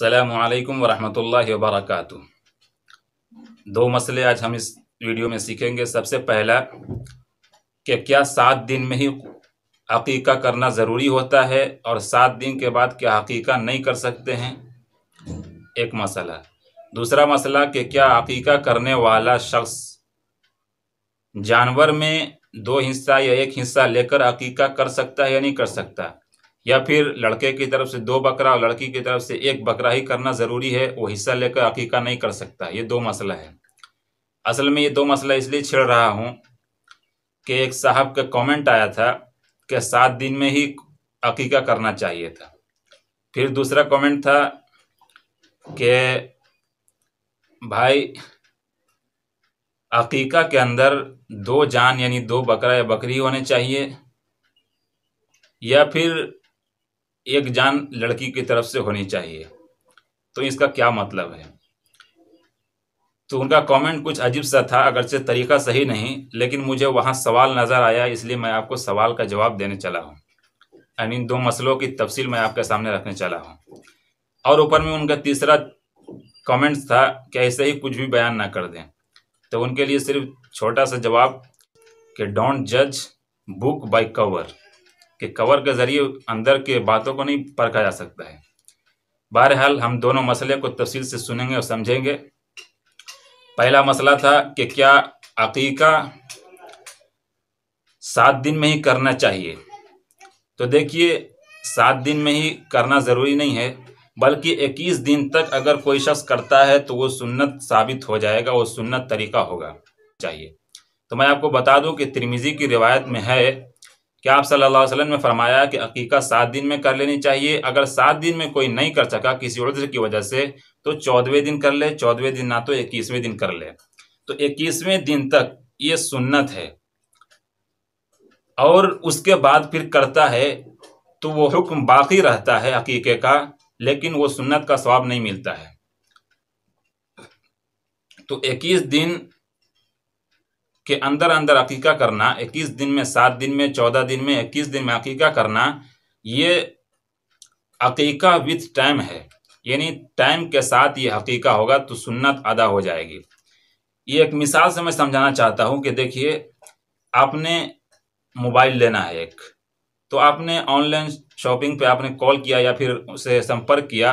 अस्सलामुअलैकुम वरहमतुल्लाहि वबरकातुहू। दो मसले आज हम इस वीडियो में सीखेंगे। सबसे पहला कि क्या 7 दिन में ही अकीका करना ज़रूरी होता है और 7 दिन के बाद क्या अकीका नहीं कर सकते हैं, एक मसला। दूसरा मसला कि क्या अकीका करने वाला शख्स जानवर में 2 हिस्सा या 1 हिस्सा लेकर अकीका कर सकता है या नहीं कर सकता, या फिर लड़के की तरफ से 2 बकरा और लड़की की तरफ से 1 बकरा ही करना ज़रूरी है, वो हिस्सा लेकर अकीका नहीं कर सकता। ये 2 मसला है। असल में ये 2 मसला इसलिए छेड़ रहा हूँ कि एक साहब का कमेंट आया था कि 7 दिन में ही अकीका करना चाहिए था। फिर दूसरा कमेंट था कि भाई अकीका के अंदर 2 जान यानी 2 बकरा या बकरी होने चाहिए, या फिर 1 जान लड़की की तरफ से होनी चाहिए। तो इसका क्या मतलब है? तो उनका कमेंट कुछ अजीब सा था, अगरचे तरीका सही नहीं, लेकिन मुझे वहाँ सवाल नज़र आया, इसलिए मैं आपको सवाल का जवाब देने चला हूँ। यानी इन 2 मसलों की तफसील मैं आपके सामने रखने चला हूँ। और ऊपर में उनका तीसरा कमेंट था कि ऐसे ही कुछ भी बयान ना कर दें। तो उनके लिए सिर्फ छोटा सा जवाब कि डोंट जज बुक बाय कवर, कि कवर के ज़रिए अंदर के बातों को नहीं परखा जा सकता है। बहरहाल हम दोनों मसले को तफसील से सुनेंगे और समझेंगे। पहला मसला था कि क्या अकीका 7 दिन में ही करना चाहिए। तो देखिए, 7 दिन में ही करना ज़रूरी नहीं है, बल्कि 21 दिन तक अगर कोई शख्स करता है तो वो सुन्नत साबित हो जाएगा, वो सुन्नत तरीका होगा चाहिए। तो मैं आपको बता दूं कि तिरमिज़ी की रिवायत में है कि आप सल्लल्लाहु अलैहि वसल्लम ने फरमाया कि अकीका 7 दिन में कर लेनी चाहिए। अगर 7 दिन में कोई नहीं कर सका किसी उज़्र की वजह से, तो 14वें दिन कर ले, 14वें दिन ना तो 21वें दिन कर ले। तो 21वें दिन तक ये सुन्नत है, और उसके बाद फिर करता है तो वो हुक्म बाकी रहता है अकीके का, लेकिन वो सुन्नत का सवाब नहीं मिलता है। तो 21 दिन के अंदर अंदर अकीका करना, 21 दिन में, 7 दिन में, 14 दिन में, 21 दिन में अकीका करना, ये अकीका विथ टाइम है, यानी टाइम के साथ ये अकीका होगा तो सुन्नत अदा हो जाएगी। ये एक मिसाल से मैं समझाना चाहता हूँ कि देखिए, आपने मोबाइल लेना है एक, तो आपने ऑनलाइन शॉपिंग पे आपने कॉल किया या फिर उसे संपर्क किया।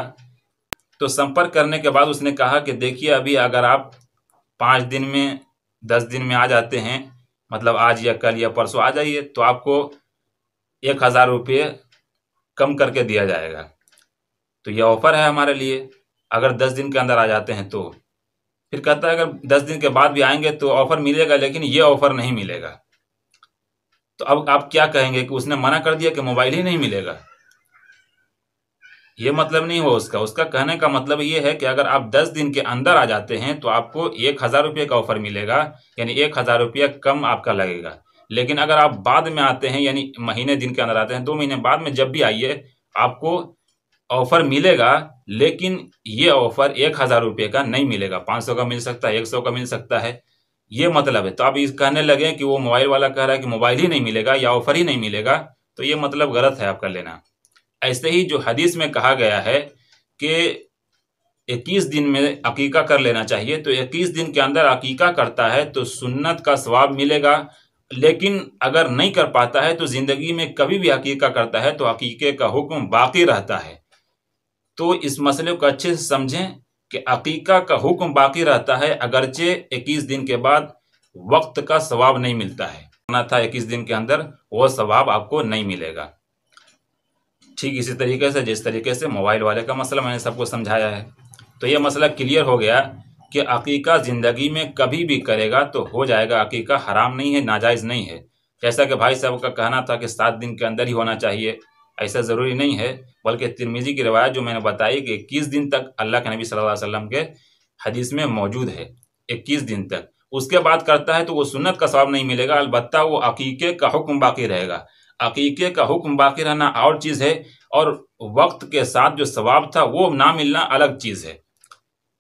तो संपर्क करने के बाद उसने कहा कि देखिए, अभी अगर आप 5 दिन में, 10 दिन में आ जाते हैं, मतलब आज या कल या परसों आ जाइए, तो आपको 1000 रुपये कम करके दिया जाएगा। तो यह ऑफ़र है हमारे लिए, अगर 10 दिन के अंदर आ जाते हैं तो। फिर कहता है अगर 10 दिन के बाद भी आएंगे तो ऑफ़र मिलेगा, लेकिन ये ऑफ़र नहीं मिलेगा। तो अब आप क्या कहेंगे कि उसने मना कर दिया कि मोबाइल ही नहीं मिलेगा? ये मतलब नहीं हो उसका कहने का मतलब ये है कि अगर आप 10 दिन के अंदर आ जाते हैं तो आपको 1000 रुपये का ऑफ़र मिलेगा, यानी 1000 रुपया कम आपका लगेगा। लेकिन अगर आप बाद में आते हैं, यानी महीने दिन के अंदर आते हैं, 2 महीने बाद में जब भी आइए, आपको ऑफ़र मिलेगा, लेकिन ये ऑफ़र 1000 रुपये का नहीं मिलेगा, 500 का मिल सकता है, 100 का मिल सकता है, ये मतलब है। तो आप इस कहने लगे कि वो मोबाइल वाला कह रहा है कि मोबाइल ही नहीं मिलेगा या ऑफ़र ही नहीं मिलेगा, तो ये मतलब गलत है आपका लेना। ऐसे ही जो हदीस में कहा गया है कि 21 दिन में अकीका कर लेना चाहिए, तो 21 दिन के अंदर अकीका करता है तो सुन्नत का सवाब मिलेगा। लेकिन अगर नहीं कर पाता है तो ज़िंदगी में कभी भी अकीका करता है तो अकीके का हुक्म बाकी रहता है। तो इस मसले को अच्छे से समझें कि अकीका का हुक्म बाकी रहता है, अगरचे 21 दिन के बाद वक्त का सवाब नहीं मिलता है। करना था 21 दिन के अंदर, वो सवाब आपको नहीं मिलेगा। ठीक इसी तरीके से जिस तरीके से मोबाइल वाले का मसला मैंने सबको समझाया है। तो ये मसला क्लियर हो गया कि अकीका ज़िंदगी में कभी भी करेगा तो हो जाएगा, अकीका हराम नहीं है, नाजायज़ नहीं है। जैसा कि भाई साहब का कहना था कि 7 दिन के अंदर ही होना चाहिए, ऐसा ज़रूरी नहीं है, बल्कि तिरमिज़ी की रिवायत जो मैंने बताई कि 21 दिन तक अल्लाह के नबी सल्लल्लाहु अलैहि वसल्लम के हदीस में मौजूद है, 21 दिन तक। उसके बाद करता है तो वो सुन्नत का सवाब नहीं मिलेगा, अलबत्ता वो अकीके का हुक्म बाकी रहेगा। अकीके का हुक्म बाकी रहना और चीज़ है, और वक्त के साथ जो सवाब था वो ना मिलना अलग चीज़ है।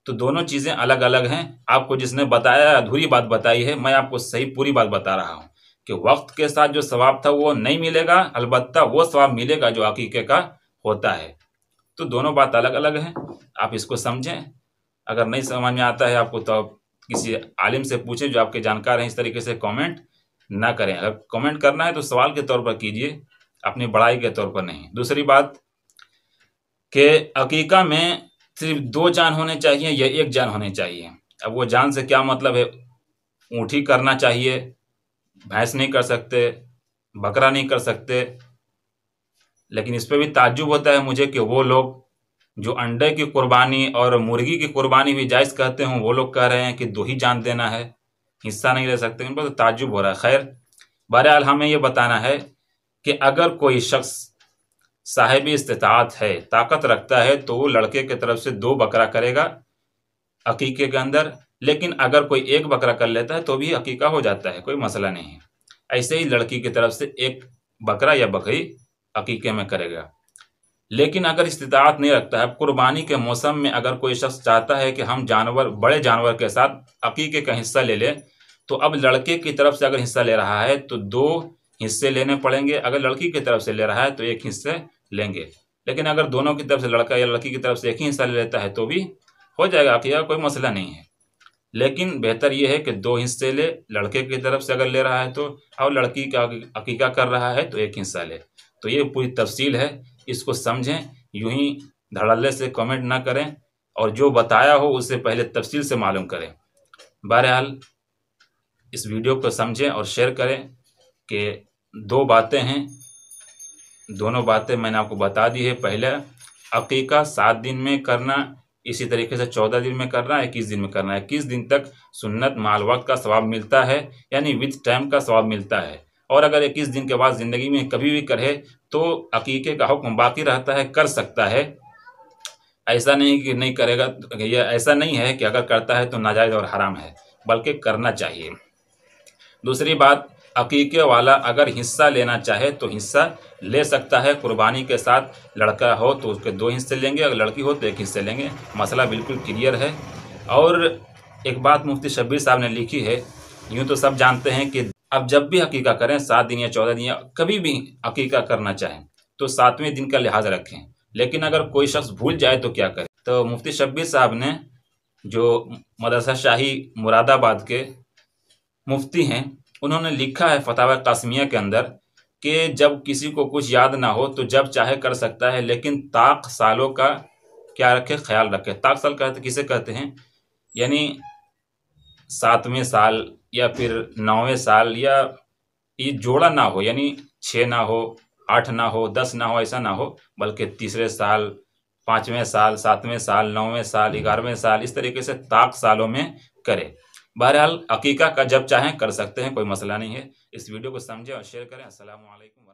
तो दोनों चीज़ें अलग अलग हैं। आपको जिसने बताया अधूरी बात बताई है, मैं आपको सही पूरी बात बता रहा हूँ कि वक्त के साथ जो सवाब था वो नहीं मिलेगा, अलबत्ता वो सवाब मिलेगा जो अकीके का होता है। तो दोनों बात अलग अलग है, आप इसको समझें। अगर नहीं समझ में आता है आपको तो आप किसी आलिम से पूछें जो आपके जानकार हैं। इस तरीके से कमेंट ना करें। अगर कमेंट करना है तो सवाल के तौर पर कीजिए, अपनी बड़ाई के तौर पर नहीं। दूसरी बात कि अकीका में सिर्फ 2 जान होने चाहिए या 1 जान होने चाहिए। अब वो जान से क्या मतलब है, ऊँटी करना चाहिए, भैंस नहीं कर सकते, बकरा नहीं कर सकते। लेकिन इस पे भी ताज्जुब होता है मुझे कि वो लोग जो अंडे की कुर्बानी और मुर्गी की कुर्बानी भी जायज़ कहते हों, वो लोग कह रहे हैं कि 2 ही जान देना है, हिस्सा नहीं ले सकते। उनको तो ताज्जुब हो रहा है। खैर, बहरहाल हमें ये बताना है कि अगर कोई शख्स साहिब इस्तिताअत है, ताकत रखता है, तो वो लड़के की तरफ से 2 बकरा करेगा अकीके के अंदर। लेकिन अगर कोई 1 बकरा कर लेता है तो भी अकीका हो जाता है, कोई मसला नहीं है। ऐसे ही लड़की की तरफ से 1 बकरा या बकरी अकीके में करेगा। लेकिन अगर इस्तिताअत नहीं रखता है, कुर्बानी के मौसम में अगर कोई शख्स चाहता है कि हम जानवर, बड़े जानवर के साथ अकीके का हिस्सा ले लें, तो अब लड़के की तरफ से अगर हिस्सा ले रहा है तो 2 हिस्से लेने पड़ेंगे। अगर लड़की की तरफ से ले रहा है तो 1 हिस्से लेंगे। लेकिन अगर दोनों की तरफ से, लड़का या लड़की की तरफ से 1 ही हिस्सा ले लेता है तो भी हो जाएगा अकीका, कोई मसला नहीं है। लेकिन बेहतर यह है कि 2 हिस्से ले, लड़के की तरफ से अगर ले रहा है तो, और लड़की का अकीका कर रहा है तो 1 हिस्सा ले। तो ये पूरी तफसील है, इसको समझें। यूं ही धड़ल्ले से कमेंट ना करें और जो बताया हो उससे पहले तफसील से मालूम करें। बहरहाल इस वीडियो को समझें और शेयर करें कि 2 बातें हैं, दोनों बातें मैंने आपको बता दी है। पहले अकीका 7 दिन में करना, इसी तरीके से 14 दिन में करना, 21 दिन में करना। 21 दिन तक सुन्नत माल वक्त का सवाब मिलता है, यानी विद टाइम का सवाब मिलता है। और अगर 21 दिन के बाद ज़िंदगी में कभी भी करे तो अकीके का हुक्म बाकी रहता है, कर सकता है। ऐसा नहीं कि नहीं करेगा, ये ऐसा नहीं है कि अगर करता है तो नाजायज़ और हराम है, बल्कि करना चाहिए। दूसरी बात, अकीके वाला अगर हिस्सा लेना चाहे तो हिस्सा ले सकता है कुर्बानी के साथ। लड़का हो तो उसके 2 हिस्से लेंगे, अगर लड़की हो तो 1 हिस्से लेंगे। मसला बिल्कुल क्लियर है। और एक बात मुफ्ती शब्बीर साहब ने लिखी है, यूँ तो सब जानते हैं कि अब जब भी अकीका करें, 7 दिन या 14 दिन या कभी भी अकीका करना चाहें तो 7वें दिन का लिहाज रखें। लेकिन अगर कोई शख्स भूल जाए तो क्या करे? तो मुफ्ती शब्बीर साहब ने, जो मदरसा शाही मुरादाबाद के मुफ्ती हैं, उन्होंने लिखा है फतावा कासमिया के अंदर कि जब किसी को कुछ याद ना हो तो जब चाहे कर सकता है, लेकिन ताक सालों का क्या रखे, ख्याल रखे। ताक साल कहते किसे कहते हैं? यानी 7वें साल या फिर 9वें साल, या ये जोड़ा ना हो, यानी 6 ना हो, 8 ना हो, 10 ना हो, ऐसा ना हो, बल्कि तीसरे साल, 5वें साल, 7वें साल, 9वें साल, 11वें साल, इस तरीके से ताक सालों में करे। बहरहाल अकीका का जब चाहें कर सकते हैं, कोई मसला नहीं है। इस वीडियो को समझें और शेयर करें। अस्सलामु अलैकुम।